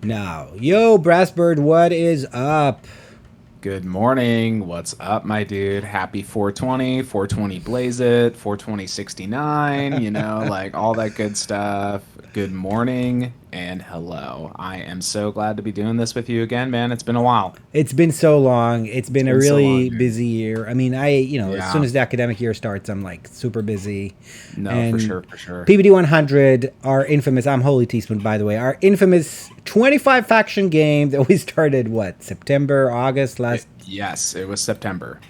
Now, yo, Brassbird, what is up? Good morning. What's up, my dude? Happy 420, 420 blaze it, 420 69, like all that good stuff. Good morning and hello. I am so glad to be doing this with you again, man. It's been a while. It's been so long. It's It's been a been so long, really dude. busy year. I mean, as soon Yeah. as the academic year starts, I'm like super busy. No, for And sure, for sure. PBD 100, our infamous, I'm HolyTispoon, by the way, our infamous 25 faction game that we started, September, August last. Yes, it was September.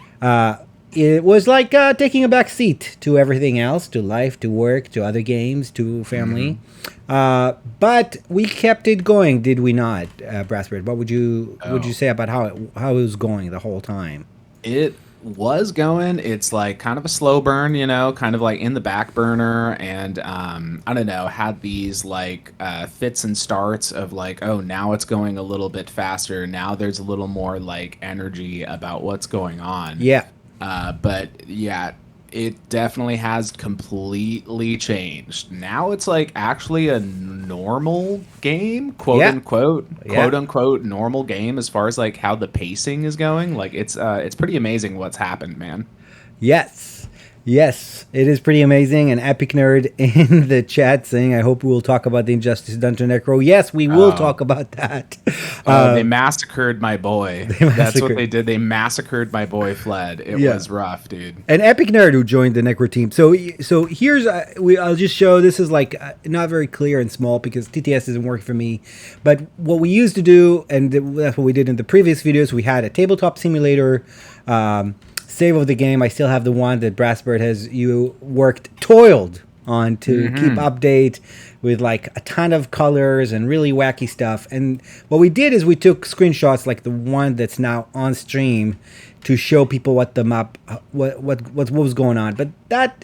It was like taking a back seat to everything else, to life, to work, to other games, to family. hmm But we kept it going, did we not, Brassford? What would you Oh, say about how it was going the whole time? it was going. It's like kind of a slow burn, kind of like in the back burner. And I don't know, had these like fits and starts of like, oh, now it's going a little bit faster. Now there's a little more like energy about what's going on. Yeah, But yeah, it definitely has completely changed. Now it's like actually a normal game, yeah, quote yeah. unquote normal game as far as like how the pacing is going. Like it's pretty amazing what's happened, man. Yes. Yes, it is pretty amazing. An epic nerd in the chat saying, I hope we will talk about the injustice done to Necro. Yes, we will Oh, talk about that. oh, they Uh, massacred my boy. they That's what massacred. they did. They massacred my boy Fled. It Yeah. was rough, dude. An epic nerd who joined the Necro team. So here's I'll just show this is like not very clear and small because TTS isn't working for me. But what we used to do, and that's what we did in the previous videos, we had a tabletop simulator save of the game. I still have the one that Brassbird has toiled on to keep hmm update with like a ton of colors and really wacky stuff. And what we did is we took screenshots like the one that's now on stream to show people what the map what was going on. But that,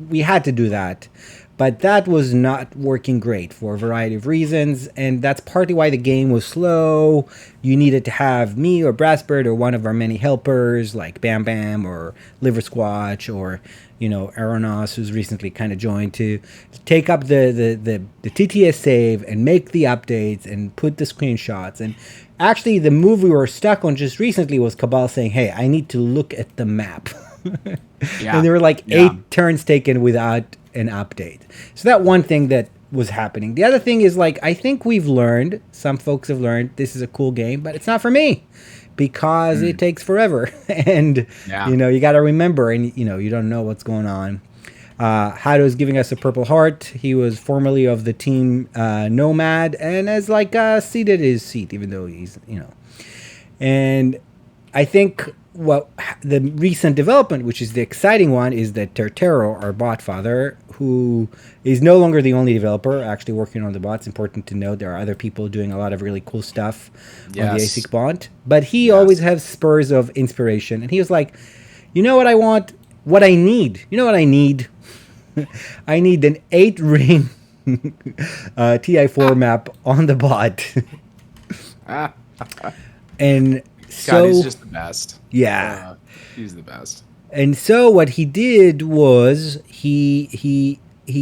we had to do that. But that was not working great for a variety of reasons, and that's partly why the game was slow. You needed to have me or Brassbird or one of our many helpers, like Bam Bam or Liver Squatch or Aronos, who's recently kind of joined, to take up the TTS save and make the updates and put the screenshots. And actually, the move we were stuck on just recently was Cabal saying, "Hey, I need to look at the map." And Yeah, there were like yeah. 8 turns taken without an update. So that one thing that was happening. The other thing is like I think we've learned, some folks have learned this is a cool game, but it's not for me because it Mm, takes forever. And yeah. you got to remember, and you don't know what's going on. Hado is giving us a purple heart. He was formerly of the team Nomad and has like seated his seat, even though he's. And I think what the recent development, which is the exciting one, is that Tertero, our bot father, who is no longer the only developer actually working on the bots. Important to note there are other people doing a lot of really cool stuff on the Yes. ASYNC bot, but he always Yes. has spurs of inspiration, and he was like, "You know what I want? What I need? You know what I need? I need an 8 ring TI4 map on the bot." Ah, And God, he's so, just the best. yeah. Uh, he's the best. And so what he did was he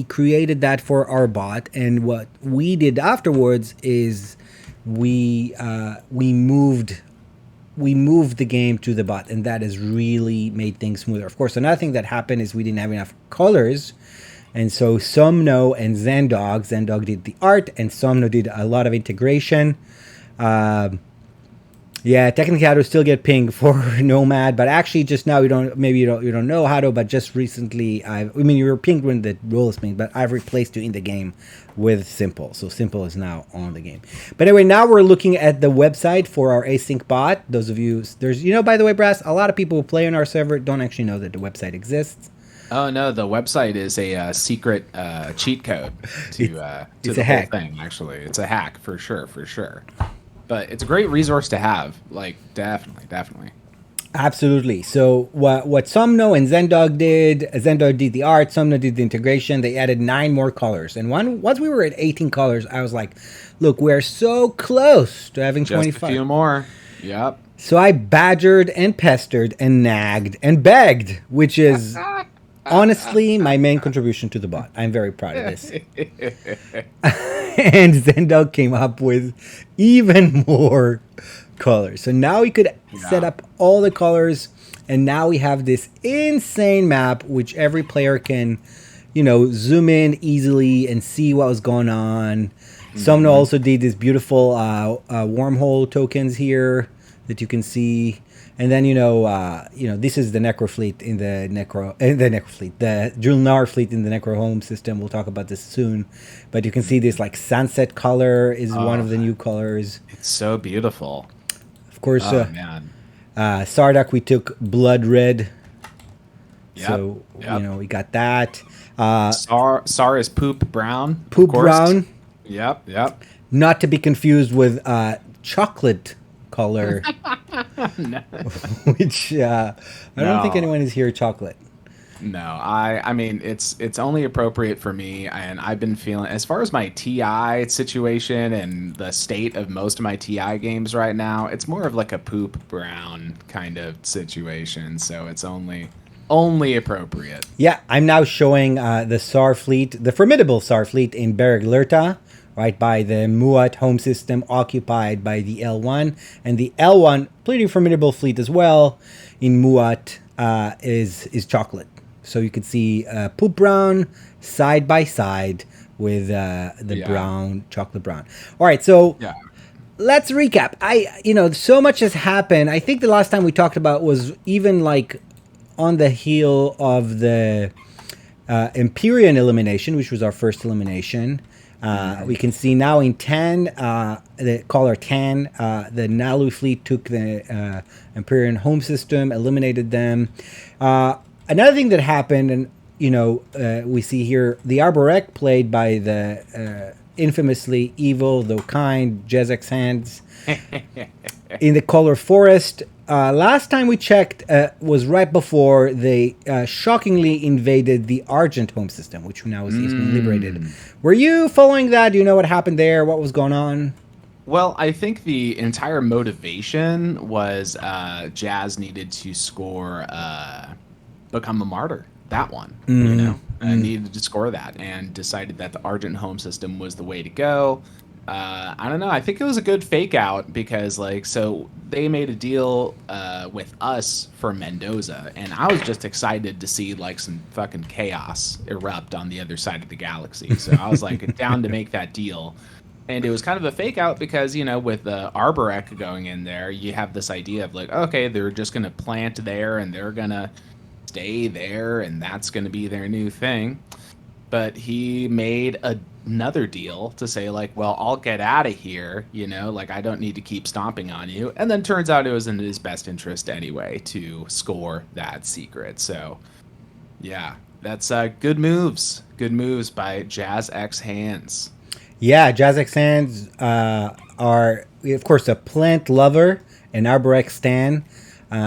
created that for our bot, and what we did afterwards is we moved the game to the bot, and that has really made things smoother. Of course, another thing that happened is we didn't have enough colors, and so Somno and Zendog did the art, and Somno did a lot of integration. Um yeah, technically how to still get ping for Nomad, but actually just now you don't know how to, but just recently you were pinged when the role is pinged, but I've replaced you in the game with Simple. So Simple is now on the game. But anyway, now we're looking at the website for our async bot. Those of you there's by the way, Brass, a lot of people who play on our server don't actually know that the website exists. Oh no, the website is a secret cheat code It's to it's a the whole hack. thing. Actually, it's a hack for sure, for sure. But it's a great resource to have. Like definitely, definitely. Absolutely. So what Somno and Zendog did the art, Somno did the integration. They added 9 more colors, and once we were at 18 colors, I was like, "Look, we're so close to having Just a 25." few more. Yep. So I badgered and pestered and nagged and begged, which is honestly my main contribution to the bot. I'm very proud of this. And Zendog came up with even more colors. So now we could set up all the colors, and now we have this insane map which every player can, zoom in easily and see what was going on. Some also did this beautiful wormhole tokens here that you can see. And then this is the Necro fleet in the the Julnar fleet in the Necro home system. We'll talk about this soon, but you can see this like sunset color is one of the new colors. It's so beautiful. Of course, man. Sardak we took blood red. Yep. So we got that. Sar is poop brown. Poop brown. Yep. Not to be confused with chocolate color, which I don't think anyone is here chocolate. No, I mean it's only appropriate for me, and I've been feeling, as far as my TI situation and the state of most of my TI games right now, it's more of like a poop brown kind of situation. So it's only appropriate. Yeah, I'm now showing the SAR fleet, the formidable SAR fleet in Bereg Lerta, right by the Muat home system, occupied by the L1. And the L1, pretty formidable fleet as well, in Muat is chocolate. So you can see poop brown side by side with the brown, chocolate brown. All right, so let's recap. So much has happened. I think the last time we talked about was even like on the heel of the Empyrean elimination, which was our first elimination. We can see now in 10, the color 10, the Nalu fleet took the Empyrean home system, eliminated them. Another thing that happened, and we see here the Arborek, played by the infamously evil though kind Jezek's Hands, in the color forest. Last time we checked was right before they shockingly invaded the Argent home system, which now is been liberated. Were you following that? Do you know what happened there? What was going on? Well, I think the entire motivation was Jazz needed to score Become a Martyr. That one, needed to score that, and decided that the Argent home system was the way to go. I don't know. I think it was a good fake out because, so they made a deal with us for Mendoza, and I was just excited to see some fucking chaos erupt on the other side of the galaxy. So I was down to make that deal, and it was kind of a fake out because with the Arborek going in there, you have this idea of okay, they're just gonna plant there and they're gonna stay there, and that's gonna be their new thing. But he made another deal to say well, I'll get out of here, I don't need to keep stomping on you. And then turns out it was in his best interest anyway to score that secret. So yeah, that's good moves by Jazz X Hands. Yeah, Jazz X Hands are of course a plant lover and Arborek stan.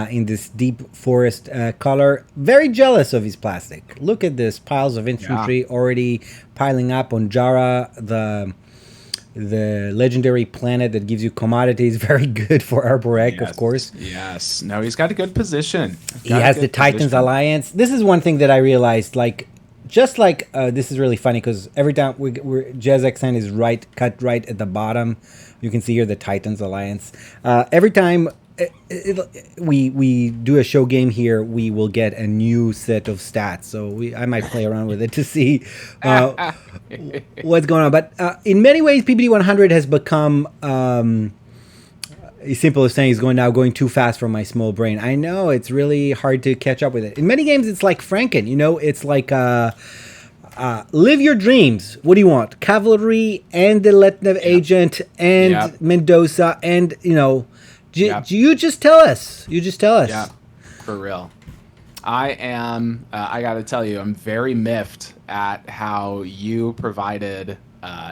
In this deep forest color. Very jealous of his plastic. Look at this, piles of infantry already piling up on Jara, the legendary planet that gives you commodities. Very good for Arborek, of course. Yes. No, he's got a good position. He has the Titans Alliance. This is one thing that I realized, this is really funny because every time Jazz XN is cut right at the bottom. You can see here the Titans Alliance. Every time we do a show game here, we will get a new set of stats. So I might play around with it to see what's going on. But in many ways, PBD 100 has become as simple as saying it's going too fast for my small brain. I know it's really hard to catch up with it. In many games, it's like Franken. It's like live your dreams. What do you want? Cavalry and the Letnev agent and Mendoza and you just tell us. Yeah, for real. I am, I got to tell you, I'm very miffed at how you provided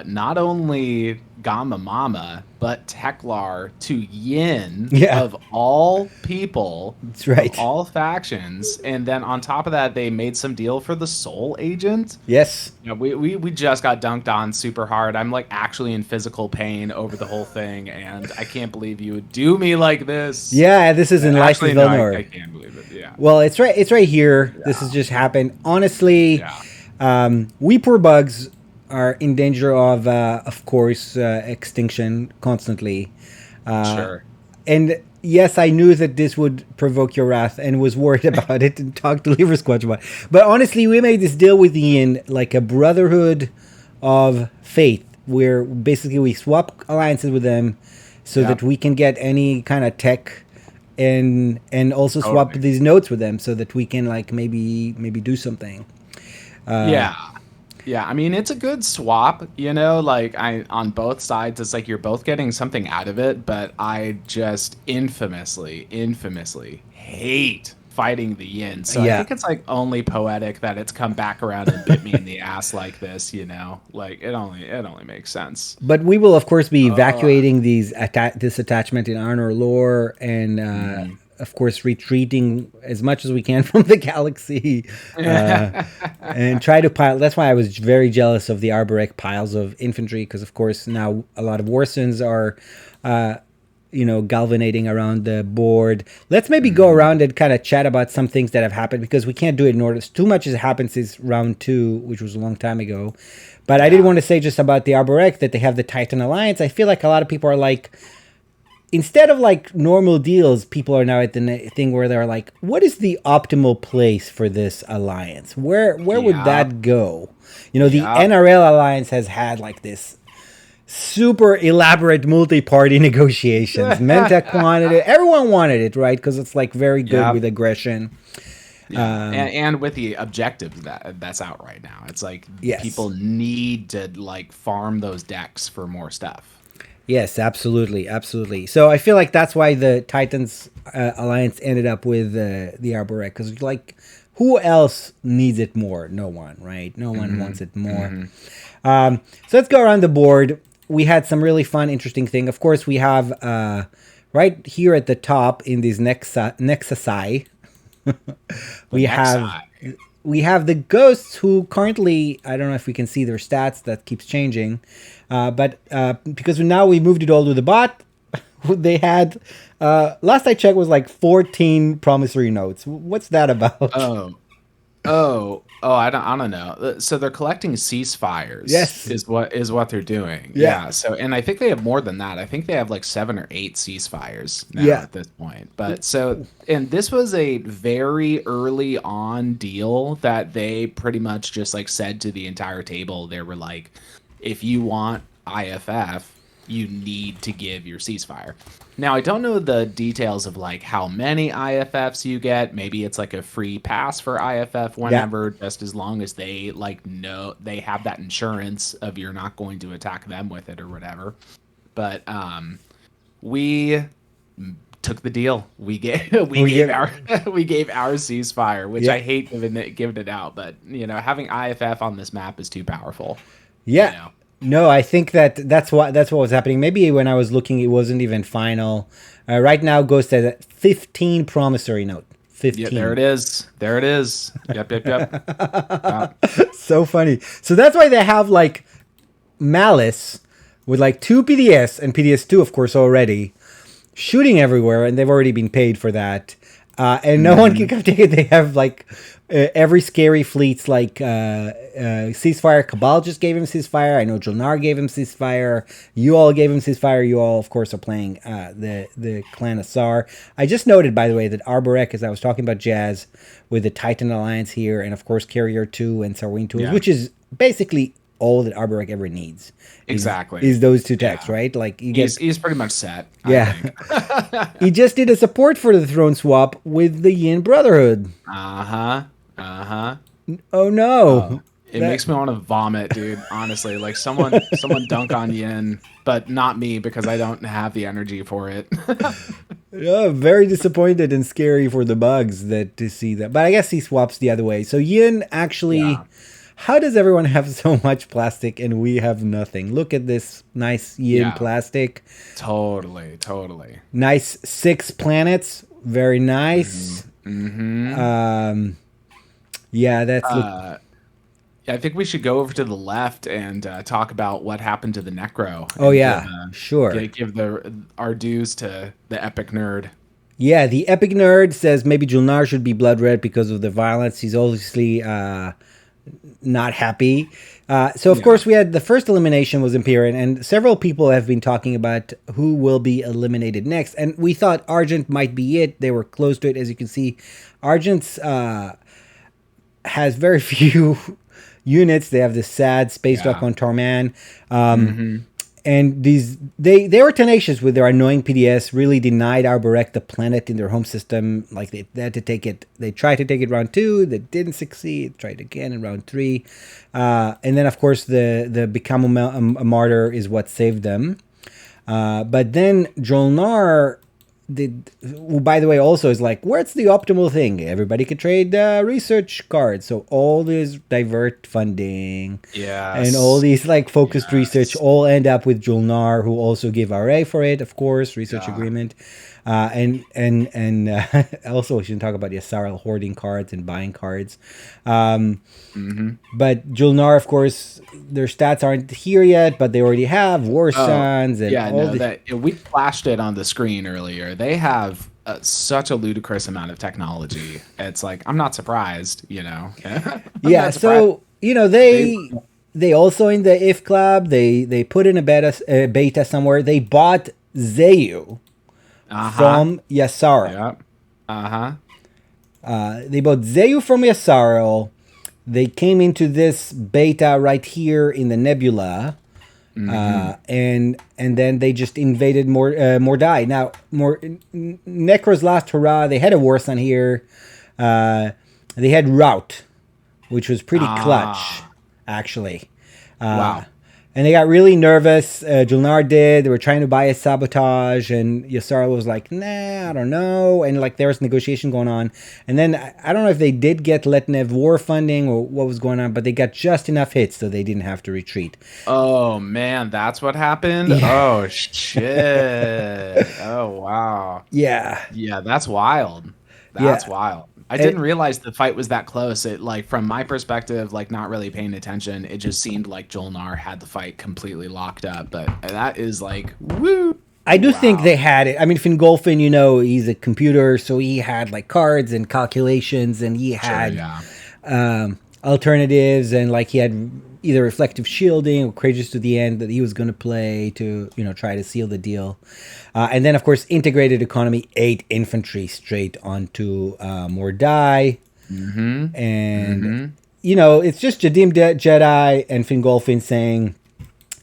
not only Gamma Mama, but Teklar to Yin of all people. That's right. Of all factions. And then on top of that, they made some deal for the Soul Agent. Yes. We just got dunked on super hard. I'm actually in physical pain over the whole thing, and I can't beve you would do me like this. Yeah, this is in Life with Vilnor. I can't believe it. Yeah. Well, it's right here. Yeah. This has just happened. Honestly, we poor bugs are in danger of course, extinction constantly. Sure. And yes, I knew that this would provoke your wrath and was worried about it and talked to Liver Squatch about it. But honestly, we made this deal with Ian like a brotherhood of faith, where basically we swap alliances with them so Yeah. that we can get any kind of tech, and also swap Totally. these notes with them so that we can like maybe do something. Yeah. Yeah, I mean it's a good swap, you know, like I on both sides it's like you're both getting something out of it, but I just infamously hate fighting the yin. So I Yeah. think it's like only poetic that it's come back around and bit me in the ass like this, you know. Like it only makes sense. But we will, of course, be Uh, evacuating this attachment in honor lore, and mhm. of course, retreating as much as we can from the galaxy, and try to pile. That's why I was very jealous of the Arborec piles of infantry, because of course now a lot of Warsons are, galvanating around the board. Let's maybe go Mhm. around and kind of chat about some things that have happened, because we can't do it in order. Too much has happened since round 2, which was a long time ago. But I did Yeah. want to say just about the Arborec that they have the Titan Alliance. I feel like a lot of people are like, instead of like normal deals, people are now at the thing where they're like, what is the optimal place for this alliance? Where would Yep. that go? The Yep. NRL Alliance has had like this super elaborate multi-party negotiations. Mentek wanted it. Everyone wanted it, right? Because it's like very good Yep. with aggression. Yeah, and with the objectives that's out right now, it's like Yes. people need to like farm those decks for more stuff. Yes, absolutely, absolutely. So I feel like that's why the Titans Alliance ended up with the Arborec, because like, who else needs it more? No one, right? No one Hmm. wants it more. Hmm. So let's go around the board. We had some really fun, interesting thing. Of course, we have right here at the top in these Nexusi, The we next have side, we have the ghosts, who currently, I don't know if we can see their stats, that keeps changing, but because now we moved it all to the bot, they had, last I checked, was like 14 promissory notes. What's that about? oh, I don't know. So they're collecting ceasefires Yes. is what they're doing. Yeah. Yeah. So and I think they have more than that. I think they have like 7 or 8 ceasefires now Yeah. at this point. But so and this was a very early on deal that they pretty much just like said to the entire table. They were like, if you want IFF, you need to give your ceasefire. Now, I don't know the details of like how many IFFs you get. Maybe it's like a free pass for IFF Yeah. whenever, just as long as they like know they have that insurance of you're not going to attack them with it or whatever. But we took the deal. We gave we We gave get our we gave our ceasefire, which Yeah. I hate giving it out, but you know, having IFF on this map is too powerful. You Yeah. know. No, I think that's what was happening. Maybe when I was looking, it wasn't even final. Right now, Ghost has a 15 promissory note. Yeah, there 15. it is. There it is. Yep. So funny. So that's why they have like Malice with like 2 PDS and PDS2, of course, already shooting everywhere, and they've already been paid for that. And no one can come take it. They have like every scary fleet's like ceasefire. Cabal just gave him ceasefire. I know Jolnar gave him ceasefire. You all gave him ceasefire. You all, of course, are playing the Clan Asar. I just noted, by the way, that Arborec, as I was talking about Jazz, with the Titan Alliance here, and of course Carrier 2 and Sarween Tools, Yeah. which is basically all that Arborec ever needs. Exactly. Is those 2 techs, Yeah. right? Like you get. He's pretty much set, I Yeah. think. He just did a support for the throne swap with the Yin Brotherhood. Uh-huh. Uh-huh. Oh no. It makes me want to vomit, dude. Honestly, like someone dunk on Yin, but not me because I don't have the energy for it. Yeah, very disappointed and scary for the bugs that to see that. But I guess he swaps the other way. So Yin actually, Yeah. how does everyone have so much plastic and we have nothing? Look at this nice Yin Yeah. plastic. Totally. Nice 6 planets. Very nice. Mm-hmm. Yeah, that's I think we should go over to the left and talk about what happened to the Necro. Oh and yeah, sure. give our dues to the epic nerd. Yeah, the epic nerd says maybe Julnar should be blood red because of the violence. He's obviously not happy. So of Yeah. course we had the first elimination was Empyrean, and several people have been talking about who will be eliminated next. And we thought Argent might be it. They were close to it, as you can see. Argent's has very few units. They have this sad space dock Yeah. on Torman. Hmm. And they were tenacious with their annoying PDS. Really denied Arborek the planet in their home system. Like they had to take it. They tried to take it round 2. They didn't succeed. Tried again in round 3, and then of course the become a martyr is what saved them. But then Jolnar did, who, by the way, also is like, what's the optimal thing? Everybody could trade research cards, so all this divert funding and all Yes. these like focused research Yes. all end up with Julnar, who also give RA for it, of course, research Yeah. agreement. And also we shouldn't talk about Yassaral hoarding cards and buying cards. But Julnar, of course, their stats aren't here yet, but they already have War Oh, Sons and yeah, all no, the. that we flashed it on the screen earlier. They have such a ludicrous amount of technology. It's like I'm not surprised, you know. I'm Yeah, not surprised. so They, they also in the if club they put in a beta somewhere. They bought Zayu uh-huh. from Yassara. Yeah. Uh-huh. They bought Zayu from Yassaro. They came into this beta right here in the Nebula, and then they just invaded Mordai. Now, Necro's last hurrah. They had a war sun here. They had Rout, which was pretty clutch, Ah. actually. Wow. And they got really nervous. Julnar did. They were trying to buy a sabotage, and Yassara was like, "Nah, I don't know." And like there was negotiation going on. And then I don't know if they did get Letnev war funding or what was going on, but they got just enough hits so they didn't have to retreat. Oh man, that's what happened? Yeah, Oh shit. Oh wow. yeah, Yeah, that's wild. That's yeah. wild. I didn't It, realize the fight was that close. It like from my perspective, like not really paying attention, it just seemed like Jolnar had the fight completely locked up. But that is like woo. I do think Wow. they had it. I mean, Fingolfin, he's a computer, so he had like cards and calculations, and he Sure, had yeah. alternatives, and like he had either reflective shielding or courageous to the end that he was going to play to try to seal the deal. And then of course integrated economy, 8 infantry straight onto Mordai. Mm-hmm. And Mm-hmm. it's just Jadim Jedi and Fingolfin saying,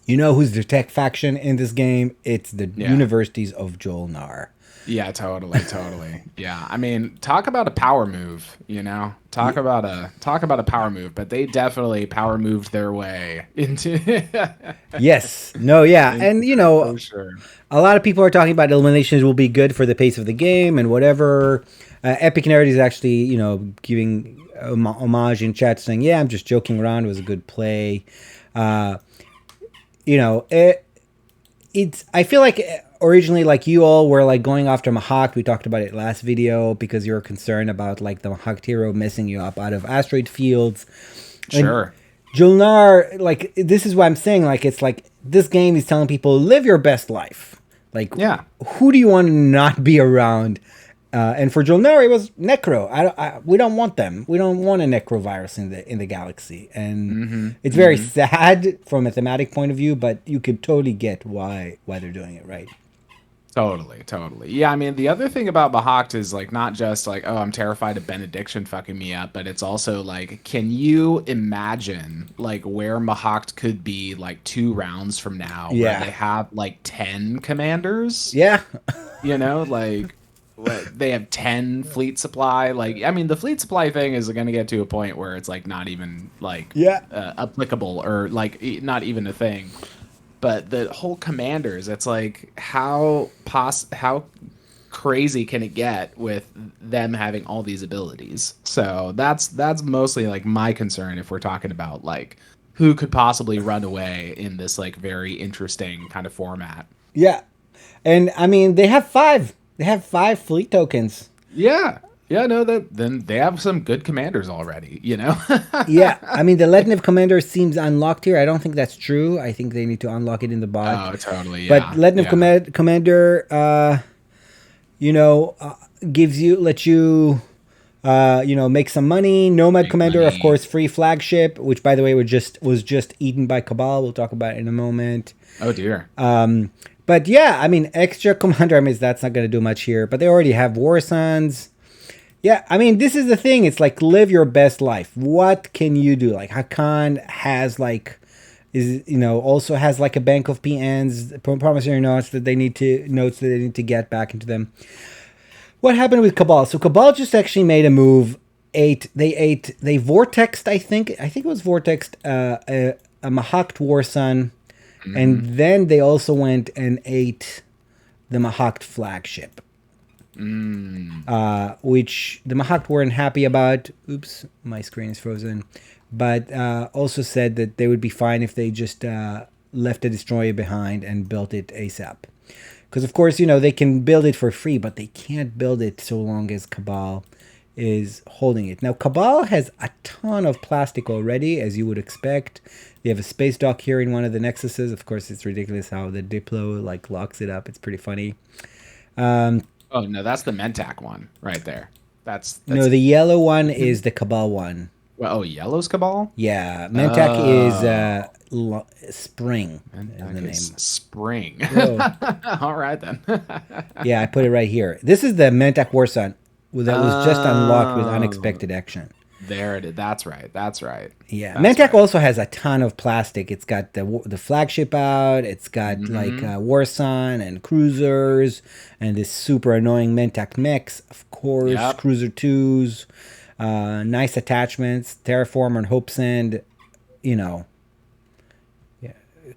who's the tech faction in this game? It's the Yeah. universities of Jolnar. Yeah, totally, totally. Yeah. I mean, talk about a power move, you know? Talk about a power move, but they definitely power moved their way into Yes. No, yeah. into And that for sure. a lot of people are talking about eliminations will be good for the pace of the game and whatever. Epic Nerd is actually, giving homage in chat saying, yeah, I'm just joking around. It was a good play. Uh, it's, I feel like originally, like you all were like going after Mahak. We talked about it last video because you were concerned about like the Mahak hero messing you up out of asteroid fields. And Sure. Julnar, like, this is what I'm saying. Like, it's like this game is telling people live your best life. Like, Yeah. who do you want to not be around? And for Julnar, it was Necro. We don't want them. We don't want a Necro virus in the galaxy. And Mm-hmm. it's very Mm-hmm. sad from a thematic point of view, but you could totally get why they're doing it, right? Totally, totally. Yeah, I mean, the other thing about Bahacht is like not just like, oh, I'm terrified of Benediction fucking me up, but it's also like, can you imagine like where Mahacht could be like 2 rounds from now, where Yeah. they have like 10 commanders? Yeah. You know, like what they have 10 fleet supply. Like, I mean, the fleet supply thing is going to get to a point where it's like not even like Yeah. applicable or like not even a thing. But the whole commanders, it's like how crazy can it get with them having all these abilities? So that's mostly like my concern if we're talking about like who could possibly run away in this like very interesting kind of format. Yeah. And I mean, they have 5. They have 5 fleet tokens. Yeah. Yeah, no, that then they have some good commanders already, you know? Yeah, I mean the Letnev commander seems unlocked here. I don't think that's true. I think they need to unlock it in the bot. Oh, totally. But Yeah. Letnev Yeah. commander, lets you Make some money. Nomad Make Commander, of money. course, free flagship, which by the way was just eaten by Cabal. We'll talk about it in a moment. Oh dear. But yeah, I mean, extra commander armies, that's not going to do much here. But they already have War Sons. Yeah, I mean, this is the thing. It's like live your best life. What can you do? Like Hakan has also has like a bank of PNs, promissory notes that they need to get back into them. What happened with Cabal? So Cabal just actually made a move. They vortexed. I think it was vortexed a Mahakt War Sun, and then they also went and ate the Mahakt flagship. Which the Mahakt weren't happy about. Oops, my screen is frozen. But also said that they would be fine if they just left the destroyer behind and built it ASAP. Because of course, they can build it for free, but they can't build it so long as Cabal is holding it. Now, Cabal has a ton of plastic already, as you would expect. They have a space dock here in one of the Nexuses. Of course, it's ridiculous how the Diplo locks it up. It's pretty funny. Oh no, that's the Mentac one right there. That's No, the yellow one is the Cabal one. well, oh, Yellow's Cabal. Yeah, Mentac is Spring. Mentac Is the is name. Spring. Whoa. All right then. Yeah, I put it right here. This is the Mentac War Sun that was just unlocked with unexpected action. There it is. That's right. That's right. Yeah, That's Mentac right. also has a ton of plastic. It's got the flagship out. It's got War Sun and cruisers and this super annoying Mentac mechs, of course, Yep. Cruiser 2s, nice attachments, Terraformer and Hope Send, Yeah,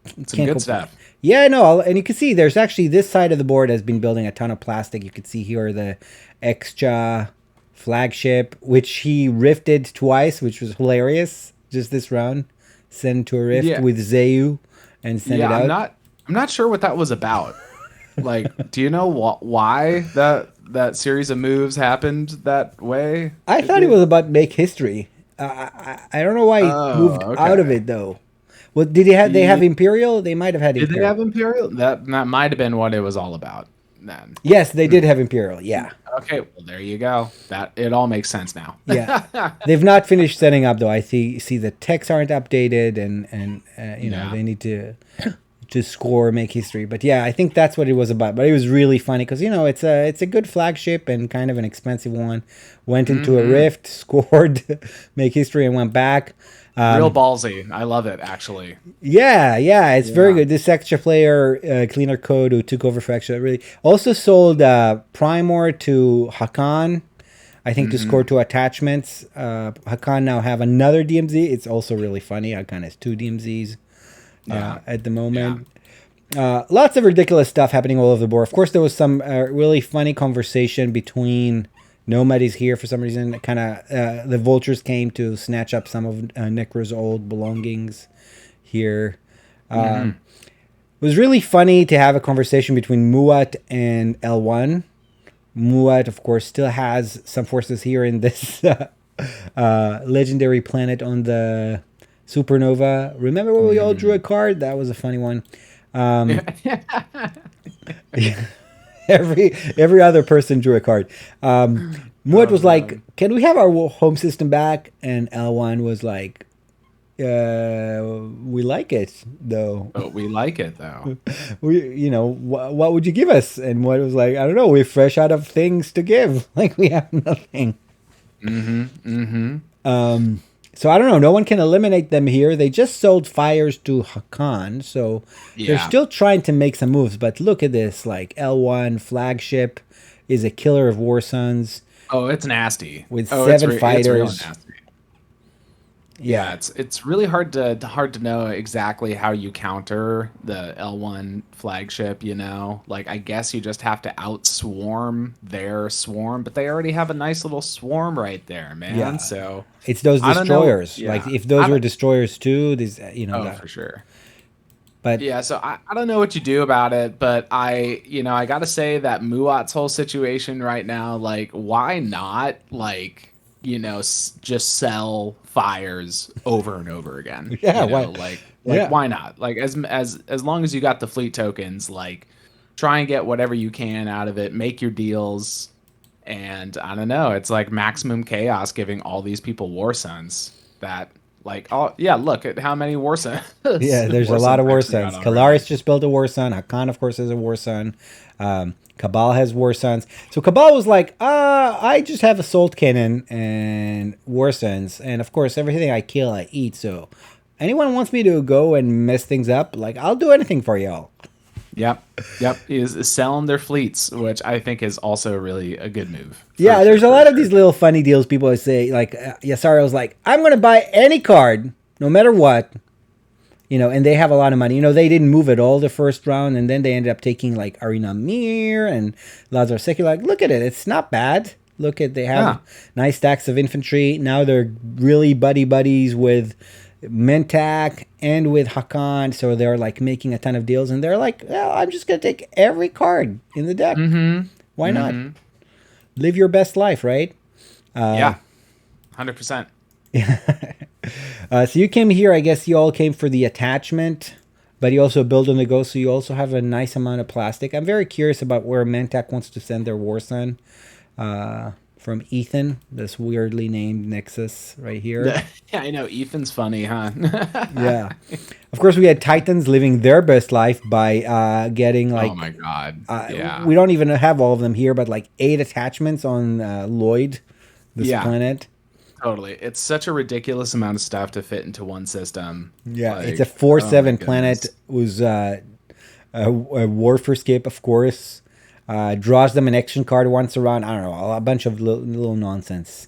Some can't good complain. stuff. Yeah, no, and you can see there's actually this side of the board has been building a ton of plastic. You can see here the extra flagship, which he rifted twice, which was hilarious. Just this round, send to a rift Yeah. with Zayu and send Yeah, it out. I'm not sure what that was about. Like, do you know why that series of moves happened that way? I thought it was about make history. I don't know why he Oh, moved out of okay. it though. Well, did they have? They have Ye- Imperial. They might have had Did they Imperial. have Imperial? That might have been what it was all about then. Yes, they did have Imperial. Yeah. Okay, well there you go. That it all makes sense now. Yeah, they've not finished setting up though. I see the techs aren't updated, and Yeah. they need to score, make history. But yeah, I think that's what it was about. But it was really funny because it's a good flagship and kind of an expensive one. Went into a rift, scored, make history, and went back. Real ballsy. I love it actually. Yeah, it's very Yeah. good. This extra player, Cleaner Code, who took over for extra, really also sold Primor to Hakan. I think to score two attachments. Hakan now have another DMZ. It's also really funny. Hakan has two DMZs Yeah. at the moment. Lots of ridiculous stuff happening all over the board. Of course, there was some really funny conversation between Nomad is here for some reason. Kind of the vultures came to snatch up some of Necro's old belongings here. It was really funny to have a conversation between Muat and L1. Muat, of course, still has some forces here in this legendary planet on the supernova. Remember when we all drew a card? That was a funny one. Every other person drew a card. Muat was like, "Can we have our home system back?" And L1 was like, "We like it though. But we like it though. What would you give us?" And Muat was like, "I don't know. We're fresh out of things to give. Like we have nothing." So I don't know. No one can eliminate them here. They just sold fires to Hakan, so they're Yeah. still trying to make some moves. But look at this: like L1 flagship is a killer of War Sons Oh, it's nasty. with Oh, seven it's real fighters. nasty. Yeah, Yeah, it's really hard to know exactly how you counter the L1 flagship, Like I guess you just have to outswarm their swarm, but they already have a nice little swarm right there, man. Yeah. So it's those I don't know. destroyers. Yeah. Like if those I were don't- destroyers too, these oh, that. for sure. But Yeah, so I don't know what you do about it, but I gotta say that Muat's whole situation right now, like, why not, just sell fires over and over again? Yeah, You know, why- like yeah. why not? Like, as long as you got the fleet tokens, like, try and get whatever you can out of it, make your deals, And I don't know, it's like maximum chaos giving all these people war suns that like, oh yeah, look at how many war suns Yeah, there's a war lot sun of war types we got suns. already. Kalaris just built a war sun. Hakan, of course, has a war sun. Cabal has war suns. So Cabal was like, I just have a salt cannon and war suns. And of course, everything I kill, I eat. So anyone wants me to go and mess things up, like, I'll do anything for y'all. Yep, yep, is selling their fleets, which I think is also really a good move. For Yeah, sure, there's a for lot of sure. these little funny deals people always say. Like, Yasara was like, I'm going to buy any card, no matter what. And they have a lot of money. They didn't move at all the first round, and then they ended up taking like Arena Mir and Lazar Seki. Like, look at it, it's not bad. Look at they have Yeah. nice stacks of infantry. Now they're really buddies with Mentak and with Hakan, so they're like making a ton of deals. And they're like, well, I'm just gonna take every card in the deck. Why not? Mm-hmm. Live your best life, right? Yeah. 100%. So you came here. I guess you all came for the attachment, but you also build on the go. So you also have a nice amount of plastic. I'm very curious about where Mantak wants to send their war sun. From Ethan, this weirdly named Nexus right here. Yeah, I know. Ethan's funny, huh? Yeah. Of course, we had Titans living their best life by getting Oh like my god. Yeah. we don't even have all of them here, but like 8 attachments on Lloyd, this Yeah. planet. Totally. It's such a ridiculous amount of stuff to fit into one system. Yeah, Like, it's a oh my 4/7 goodness. planet. Was a Warfare Skip, of course. Draws them an action card once around. I don't know, a bunch of little nonsense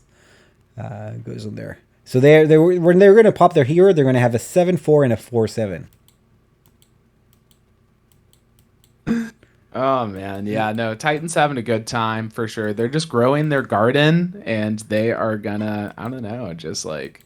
goes in there. So when they're going to pop their hero, they're going to have a 7/4 and a 4/7. Oh man, yeah, no, Titan's having a good time for sure. They're just growing their garden and they are gonna, I don't know, just like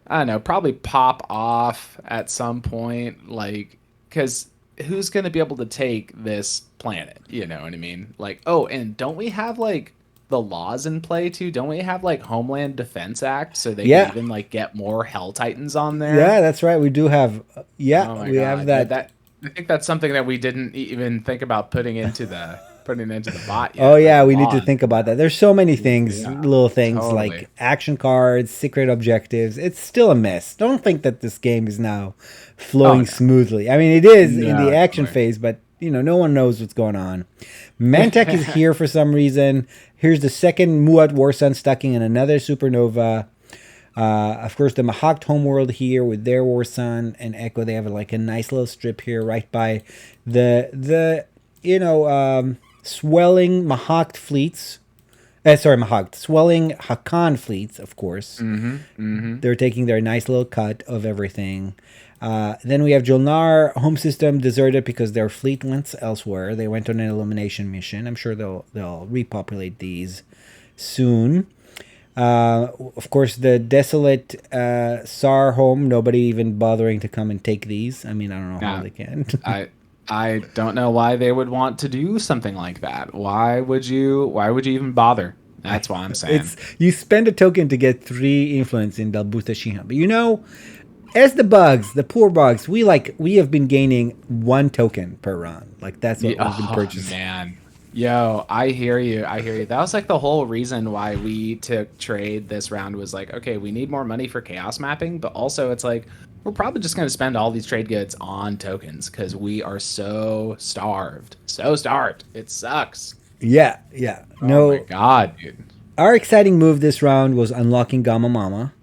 I don't know, probably pop off at some point, like, because who's going to be able to take this planet? You know what I mean? Like, oh, and don't we have like the laws in play too? Don't we have like Homeland Defense Act so they can Yeah, even like get more Hell Titans on there? yeah, that's right. We do have. Yeah, Oh my we have God, yeah, that. that I think that's something that we didn't even think about putting into the bot Oh yet, like yeah, the we need to laws. think about that. There's so many things, Yeah, little things totally. like action cards, secret objectives. It's still a mess. Don't think that this game is now Oh flowing no, smoothly. I mean, it is in the no, action totally. phase, but no one knows what's going on. Mantech is here for some reason. Here's the second Muat War Sun stacking in another supernova. Of course, the Mahakt homeworld here with their War Sun and Echo. They have like a nice little strip here right by the swelling Mahakt fleets. Sorry, Mahakt swelling Hakan fleets. Of course, they're taking their nice little cut of everything. Then we have Jolnar home system deserted because their fleet went elsewhere. They went on an elimination mission. I'm sure they'll repopulate these soon. Of course, the desolate SAR home. Nobody even bothering to come and take these. I mean, I don't know how Yeah, they can. I don't know why they would want to do something like that. Why would you even bother? That's why I'm saying. It's you spend a token to get 3 influence in Dalbuta Shihan. But as the poor bugs, we have been gaining 1 token per run. Like that's what we've been Oh purchasing. man. Yo, I hear you. I hear you. That was like the whole reason why we took trade this round was like, okay, we need more money for chaos mapping, but also it's like we're probably just going to spend all these trade goods on tokens because we are so starved. So starved. It sucks. Yeah, yeah. Oh my No, god, dude. our exciting move this round was unlocking Gamma Mama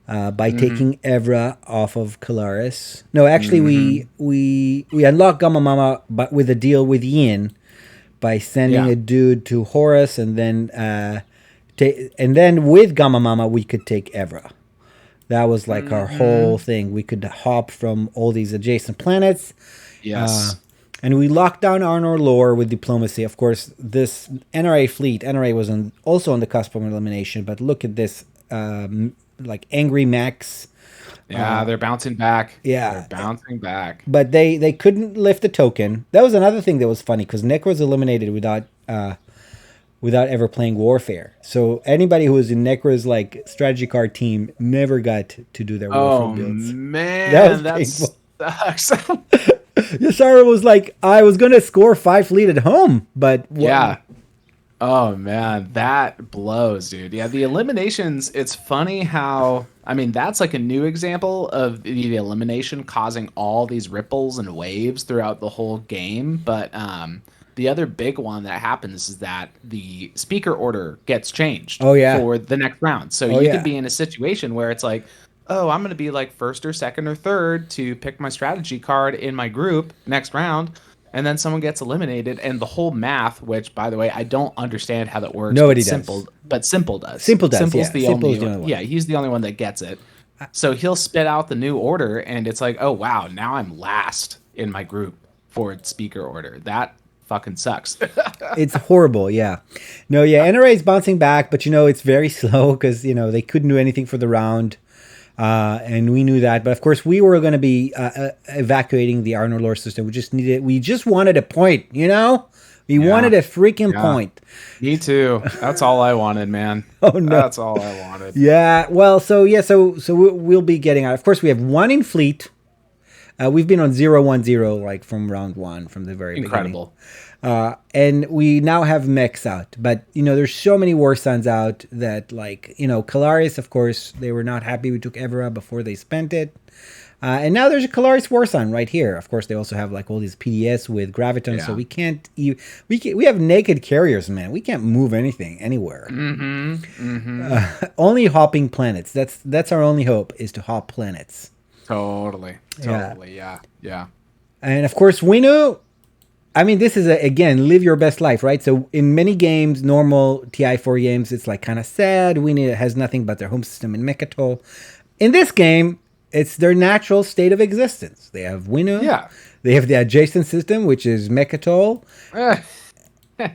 by Mm-hmm. taking Evra off of Kalaris. No, actually, Mm-hmm. we unlocked Gamma Mama, but with a deal with Yin by sending Yeah. a dude to Horus, and then with Gamma Mama we could take Evra. That was like our Mm-hmm. whole thing. We could hop from all these adjacent planets. Uh, Yes. and we locked down Arnor lore with diplomacy. Of course, this NRA fleet, NRA was also on the cusp of elimination, but look at this, like angry mechs. Yeah, they're bouncing back. Yeah, They're bouncing back. but they couldn't lift a token. That was another thing that was funny because Nick was eliminated without ever playing Warfare. So anybody who was in Necra's like strategy card team never got to do their Oh Warfare builds. man, That that was sucks. Yasara was like, I was gonna score 5 fleet at home, but Yeah. Oh man, that blows, dude. Yeah, the eliminations, it's funny how, I mean, that's like a new example of the elimination causing all these ripples and waves throughout the whole game. But the other big one that happens is that the speaker order gets changed Oh yeah. for the next round. So Oh you could yeah. be in a situation where it's like, oh, I'm going to be like first or second or third to pick my strategy card in my group next round, and then someone gets eliminated, and the whole math, which by the way I don't understand how that works, Nobody does. but Simple does. Simple does. Simple's Yeah. the Simple is only the only one. yeah, he's the only one that gets it. So he'll spit out the new order, and it's like, oh wow, now I'm last in my group for speaker order. That fucking sucks. It's horrible. Yeah. No. Yeah. NRA is bouncing back, but it's very slow because they couldn't do anything for the round. And we knew that, but of course we were going to be evacuating the Arnold lore system. We just wanted a point, we Yeah. wanted a freaking Yeah. point. Me too. That's all I wanted, man. Oh no. That's all I wanted. Yeah. Well, so we'll be getting out. Of course, we have one in fleet. We've been on 0-1-0 like from round one, from the very Incredible. beginning. And we now have mechs out, but there's so many war sons out that Kalaris, of course, they were not happy we took Evera before they spent it. And now there's a Kalaris war son right here. Of course, they also have like all these PDS with Graviton, so Yeah. we can't. We have naked carriers, man. We can't move anything anywhere. Mm-hmm. Mm-hmm. Only hopping planets. That's our only hope, is to hop planets. Totally. Yeah. Totally. Yeah. Yeah. And of course, Winu. I mean, this is again, live your best life, right? So in many games, normal TI4 games, it's like kind of sad. Winu has nothing but their home system in Mechatol. In this game, it's their natural state of existence. They have Winu. Yeah. They have the adjacent system, which is Mechatol.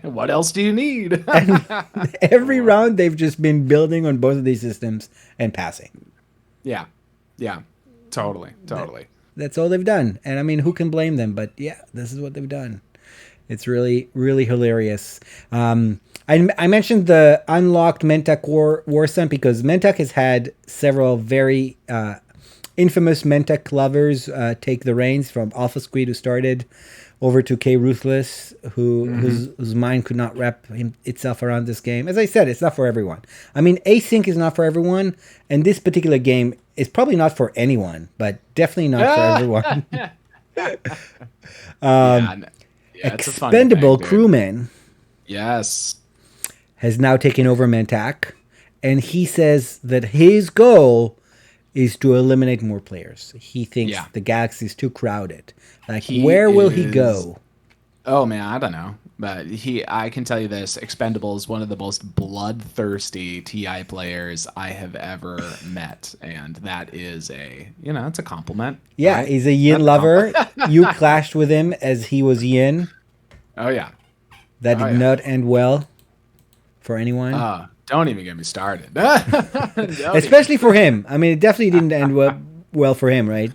What else do you need? And every round, they've just been building on both of these systems and passing. Yeah. Yeah. Totally. Totally. That's all they've done. And I mean, who can blame them? But yeah, this is what they've done. It's really, really hilarious. I mentioned the unlocked Mentak War Sun because Mentak has had several very infamous Mentak lovers take the reins, from Alpha Squid, who started, over to K Ruthless, whose mind could not wrap itself around this game. As I said, it's not for everyone. I mean, ASYNC is not for everyone, and this particular game is probably not for anyone, but definitely not for everyone. It's a funny Expendable thing, dude. Crewman Yes. has now taken over Mentak, and he says that his goal is to eliminate more players. He thinks Yeah. the galaxy is too crowded. Like, He where will he is- go? Oh man, I don't know, but I can tell you this: Expendable is one of the most bloodthirsty TI players I have ever met, and that is it's a compliment. Yeah, right? he's a Yin That's a lover. You clashed with him as he was Yin. Oh yeah. That Oh, did yeah. not end well for anyone. Don't even get me started. Don't Especially for him. I mean, it definitely didn't end well for him, right?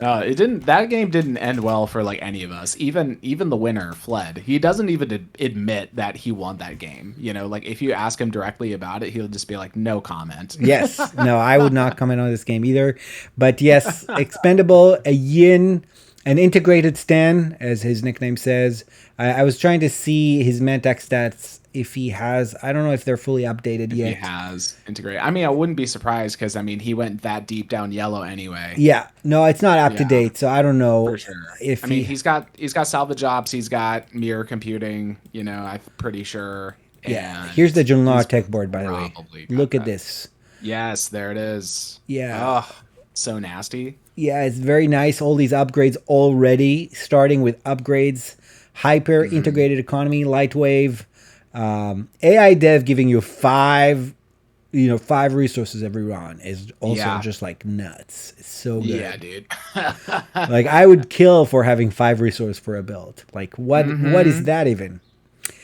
It didn't. That game didn't end well for like any of us. Even the winner fled. He doesn't even admit that he won that game. Like if you ask him directly about it, he'll just be like, no comment. Yes. No, I would not comment on this game either. But yes, Expendable, a Yin, an integrated Stan, as his nickname says. I was trying to see his Mantac stats, if he has. I don't know if they're fully updated yet. He has integrated. I mean, I wouldn't be surprised because I mean he went that deep down yellow anyway. Yeah. No, it's not up to date, so I don't know. For sure. If I mean, he's got salvage ops. He's got mirror computing. I'm pretty sure. Yeah. And Here's the Junlar he's tech board, by the way. probably got Look at that. this. Yes, there it is. Yeah. Oh, so nasty. Yeah, it's very nice. All these upgrades already, starting with upgrades, hyper integrated economy, Lightwave, AI dev giving you five resources every run is also just like nuts. It's so good. Yeah, dude. Like, I would kill for having 5 resources for a build. Like, what is that even?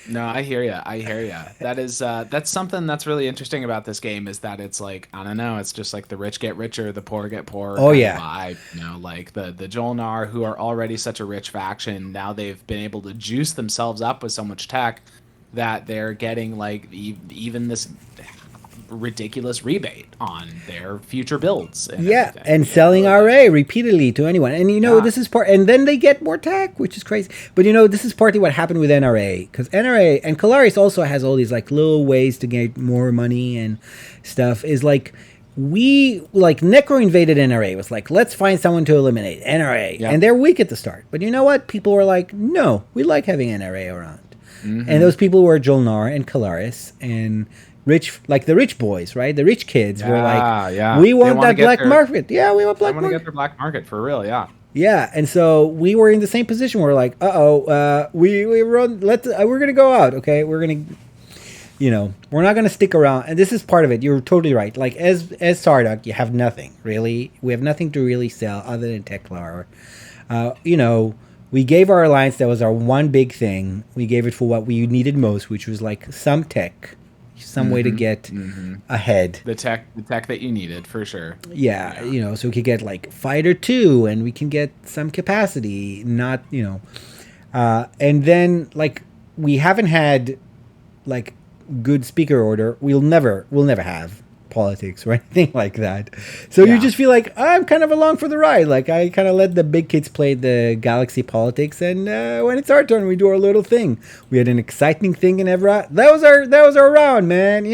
No, I hear you. I hear you. That is that's something that's really interesting about this game, is that it's like, I don't know, it's just like the rich get richer, the poor get poorer. Oh, kind of yeah. vibe, like the Jolnar, who are already such a rich faction, now they've been able to juice themselves up with so much tech that they're getting like even this ridiculous rebate on their future builds. And Yeah, and selling RA repeatedly to anyone. And this is and then they get more tech, which is crazy. But this is partly what happened with NRA, because NRA and Kalaris also has all these like little ways to get more money and stuff. Is like Necro invaded NRA. It was like, let's find someone to eliminate NRA, and they're weak at the start. But you know what? People were like, no, we like having NRA around. And those people were Jolnar and Kalaris and the rich boys, right? The rich kids were like, we want that black market. Yeah, we want black market. They want to get their black market for real, yeah. Yeah, and so we were in the same position. We're like, we're gonna go out, okay? We're gonna, we're not gonna stick around. And this is part of it. You're totally right. Like as Sardak, you have nothing really. We have nothing to really sell other than Teklar. We gave our alliance, that was our one big thing. We gave it for what we needed most, which was like some tech, some way to get ahead. The tech that you needed, for sure. Yeah, so we could get like Fighter 2 and we can get some capacity, not, and then like we haven't had like good speaker order. We'll never have politics or anything like that. So you just feel like I'm kind of along for the ride. Like I kind of let the big kids play the galaxy politics, and when it's our turn, we do our little thing. We had an exciting thing in Evra. That was our round, man.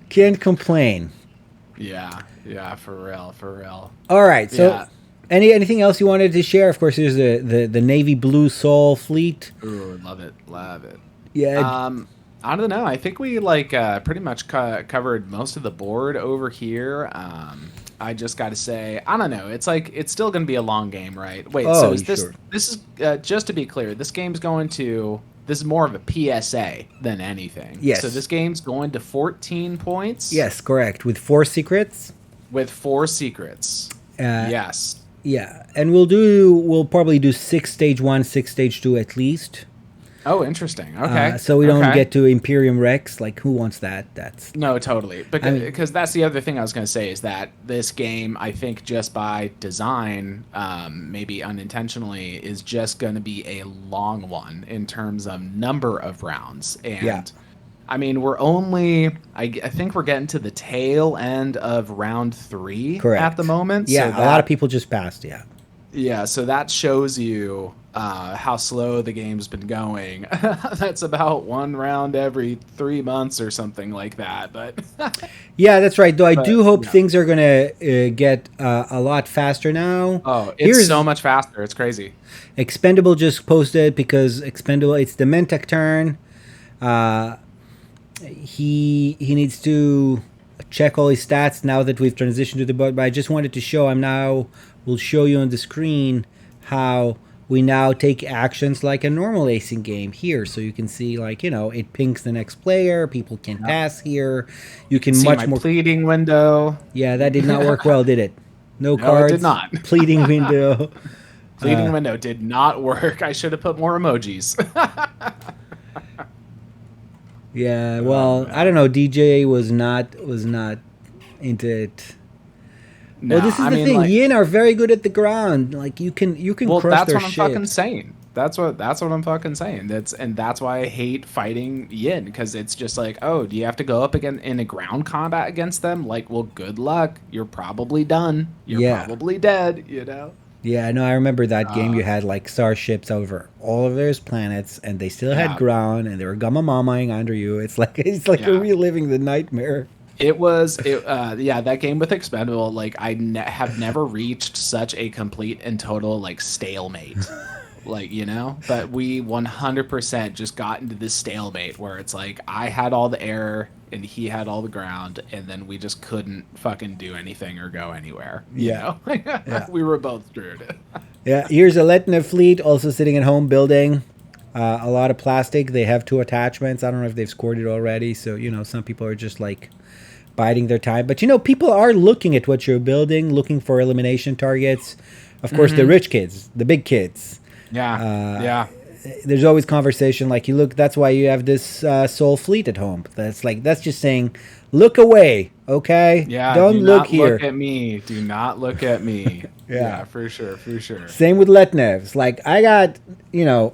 Can't complain. Yeah, for real. All right, so anything else you wanted to share? Of course, there's the navy blue Sol fleet. Ooh, love it. Yeah. I don't know. I think we pretty much covered most of the board over here. I just got to say, I don't know. It's like it's still going to be a long game, right? Wait, so is this? Sure. This is just to be clear. This game's going to. This is more of a PSA than anything. Yes. So this game's going to 14 points. Yes, correct. With 4 secrets. Yes. Yeah, and we'll probably do 6 stage 1, 6 stage 2 at least. Oh, interesting. Okay. So we don't get to Imperium Rex. Like, who wants that? No, totally. Because that's the other thing I was going to say is that this game, I think, just by design, maybe unintentionally, is just going to be a long one in terms of number of rounds. And I mean, we're only, I think we're getting to the tail end of round 3 at the moment. Yeah, so a lot of people just passed. Yeah. Yeah, so that shows you how slow the game's been going. That's about 1 round every 3 months or something like that. But yeah, that's right. Though I do hope things are going to get a lot faster now. Oh, it's so much faster. It's crazy. Expendable just posted because Expendable, it's the Mentec turn. He needs to check all his stats now that we've transitioned to the board. But I just wanted to show we'll show you on the screen how we now take actions like a normal ASYNC game here. So you can see, like, it pings the next player. People can pass here. You can see much my more pleading window. Yeah, that did not work well, did it? No cards. It did not. Pleading window. Pleading window did not work. I should have put more emojis. Yeah, well, I don't know. DJ was not into it. No, well, this is the thing. Like, Yin are very good at the ground. Like you can crush their shit. That's what I'm fucking saying. That's what I'm fucking saying. That's why I hate fighting Yin, because it's just like, oh, do you have to go up again in a ground combat against them? Like, well, good luck. You're probably done. You're probably dead. Yeah, no, I remember that game. You had like starships over all of those planets, and they still had ground, and they were gamma mamaing under you. It's like you're reliving the nightmare. That game with Expendable, like I have never reached such a complete and total like stalemate. Like, but we 100% just got into this stalemate where it's like I had all the air and he had all the ground, and then we just couldn't fucking do anything or go anywhere. We were both screwed. Yeah, here's a Letna fleet also sitting at home building a lot of plastic. They have 2 attachments. I don't know if they've scored it already. So, some people are just like biding their time. But, people are looking at what you're building, looking for elimination targets. Of course, the rich kids, the big kids. Yeah. there's always conversation like, you look, that's why you have this Soul Fleet at home. That's just saying, look away, okay? Yeah, don't do look not here. Look at me. Do not look at me. Yeah. For sure, for sure. Same with Letnevs. Like, I got,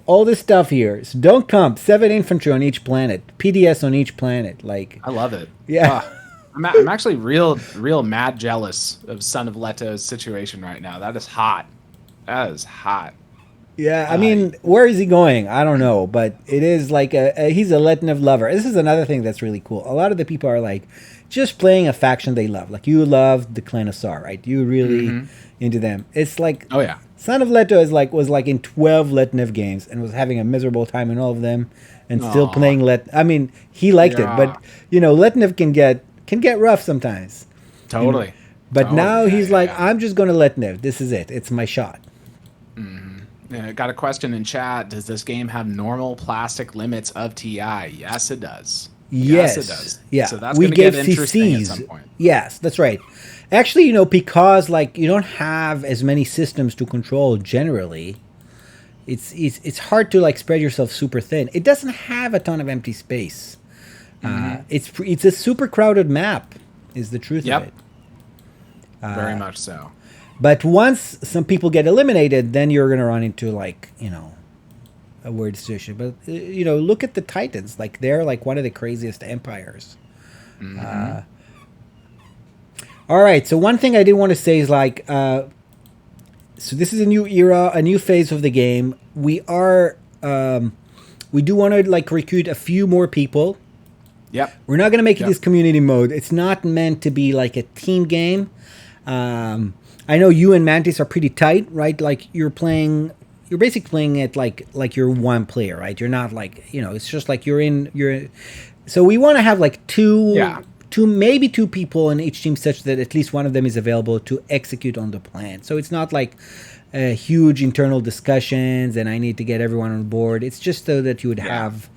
all this stuff here. So don't come. 7 infantry on each planet. PDS on each planet. Like, I love it. Yeah. I'm actually real mad jealous of Son of Leto's situation right now. That is hot. That is hot. Yeah, I mean, where is he going? I don't know, but it is like he's a Letnev lover. This is another thing that's really cool. A lot of the people are like just playing a faction they love. Like, you love the Clan of Sar, right? You really into them. It's like, oh yeah, Son of Leto was like in 12 Letnev games and was having a miserable time in all of them, and still playing I mean, he liked it, but Letnev can get rough sometimes. Totally. But now he's like, I'm just going to Letnev. This is it. It's my shot. Yeah, got a question in chat. Does this game have normal plastic limits of TI? Yes, it does. Yes, it does. Yeah, so that's going to get interesting at some point. Yes, that's right. Actually, because like you don't have as many systems to control generally, it's hard to like spread yourself super thin. It doesn't have a ton of empty space. It's a super crowded map, is the truth of it. Very much so. But once some people get eliminated, then you're going to run into like, a weird situation. But, look at the Titans. Like, they're like one of the craziest empires. All right. So one thing I did want to say is like, so this is a new era, a new phase of the game. We do want to like recruit a few more people. Yep. We're not going to make it this community mode. It's not meant to be like a team game. I know you and Mantis are pretty tight, right? Like you're basically playing it like you're one player, right? You're not like, it's just like so we want to have like two, maybe two people in each team, such that at least one of them is available to execute on the plan. So it's not like huge internal discussions and I need to get everyone on board. It's just so that you would have,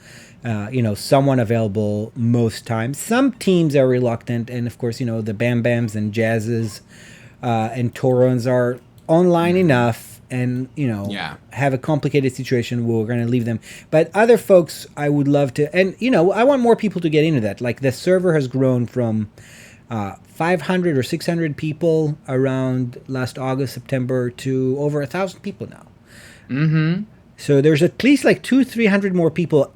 someone available most times. Some teams are reluctant. And of course, the Bam Bams and Jazzes, and Torons are online enough and, have a complicated situation where we're going to leave them. But other folks, I would love to, and, I want more people to get into that. Like the server has grown from 500 or 600 people around last August, September to over 1,000 people now. So there's at least like 200-300 more people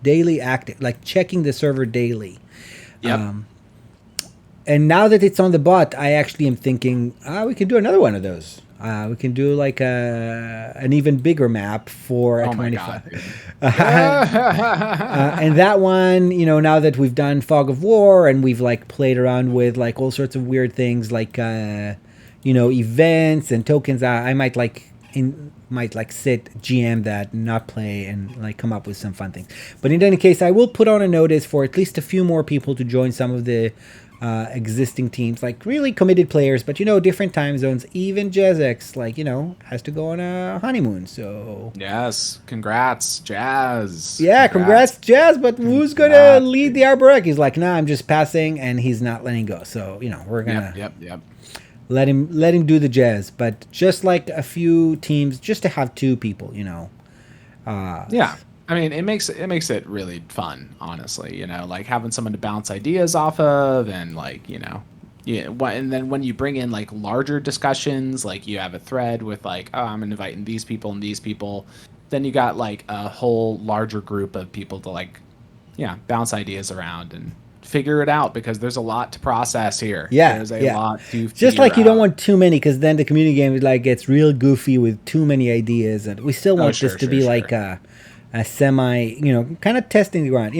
daily active, like checking the server daily. And now that it's on the bot, I actually am thinking, we can do another one of those. We can do like an even bigger map for a 25. And that one, now that we've done Fog of War and we've like played around with like all sorts of weird things like, events and tokens, I might sit GM that and not play and like come up with some fun things. But in any case, I will put on a notice for at least a few more people to join some of the existing teams, like really committed players, but different time zones. Even JazzX, like has to go on a honeymoon. So yes, congrats, Jazz. Yeah, congrats Jazz. But who's gonna lead the Arborec? He's like, nah, I'm just passing, and he's not letting go. So we're gonna yep. let him do the Jazz. But just like a few teams, just to have two people, yeah. I mean, it makes it really fun, honestly. Like having someone to bounce ideas off of, and like and then when you bring in like larger discussions, like you have a thread with like, oh, I'm inviting these people and these people, then you got like a whole larger group of people to like, bounce ideas around and figure it out, because there's a lot to process here. There's a lot to just like you out. Don't want too many, because then the community game like gets real goofy with too many ideas, and we still want this to be like a semi, kind of testing the ground.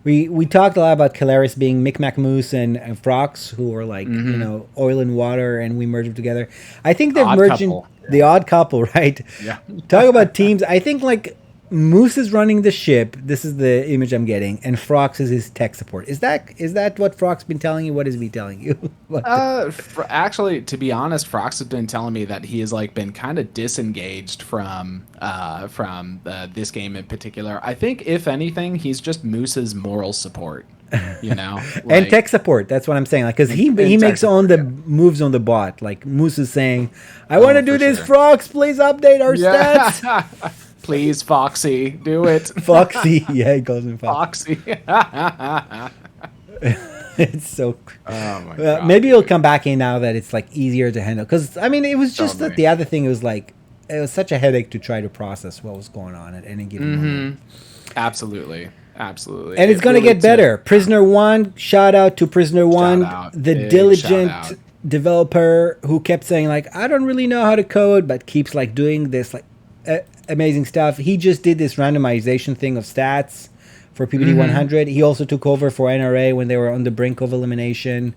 We talked a lot about Calaris being Micmac Moose and Frox, who are like, oil and water, and we merged them together. I think they've merged in the odd couple, right? Yeah. Talk about teams. I think like Moose is running the ship. This is the image I'm getting, and Frox is his tech support. Is that what Frox been telling you? What is he telling you? Actually, to be honest, Frox has been telling me that he has like been kind of disengaged from this game in particular. I think if anything, he's just Moose's moral support. And tech support. That's what I'm saying. Like, because he makes on the moves on the bot. Like Moose is saying, "I want to do this. Frox, please update our stats." Please, Foxy, do it. Foxy, yeah, he calls him Foxy. Foxy. It's so. Oh my god. Maybe it'll dude. come back in now that it's like easier to handle. Because I mean, it was just that Totally. the other thing was like it was such a headache to try to process what was going on at any given moment. Absolutely. Absolutely. And it's It gonna really get better. Prisoner One, shout out to Prisoner One, out. the Big diligent shout out. developer who kept saying like, I don't really know how to code, but keeps like doing this like amazing stuff. He just did this randomization thing of stats for PBD 100. He also took over for NRA when they were on the brink of elimination.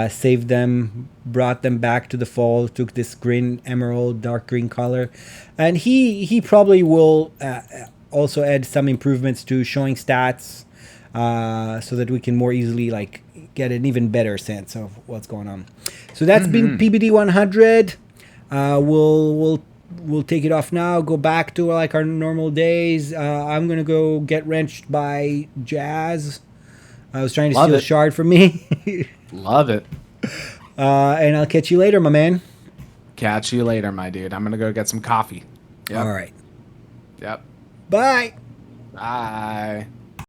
Saved them, brought them back to the fold, took this green emerald, dark green color, and he probably will also add some improvements to showing stats so that we can more easily like get an even better sense of what's going on. So that's been PBD 100. We'll take it off now. Go back to like our normal days. I'm gonna go get wrenched by Jazz. I was trying to Love steal a it. shard from me. Love it. And I'll catch you later, my man. Catch you later, my dude. I'm gonna go get some coffee. Yep. All right. Yep. Bye. Bye.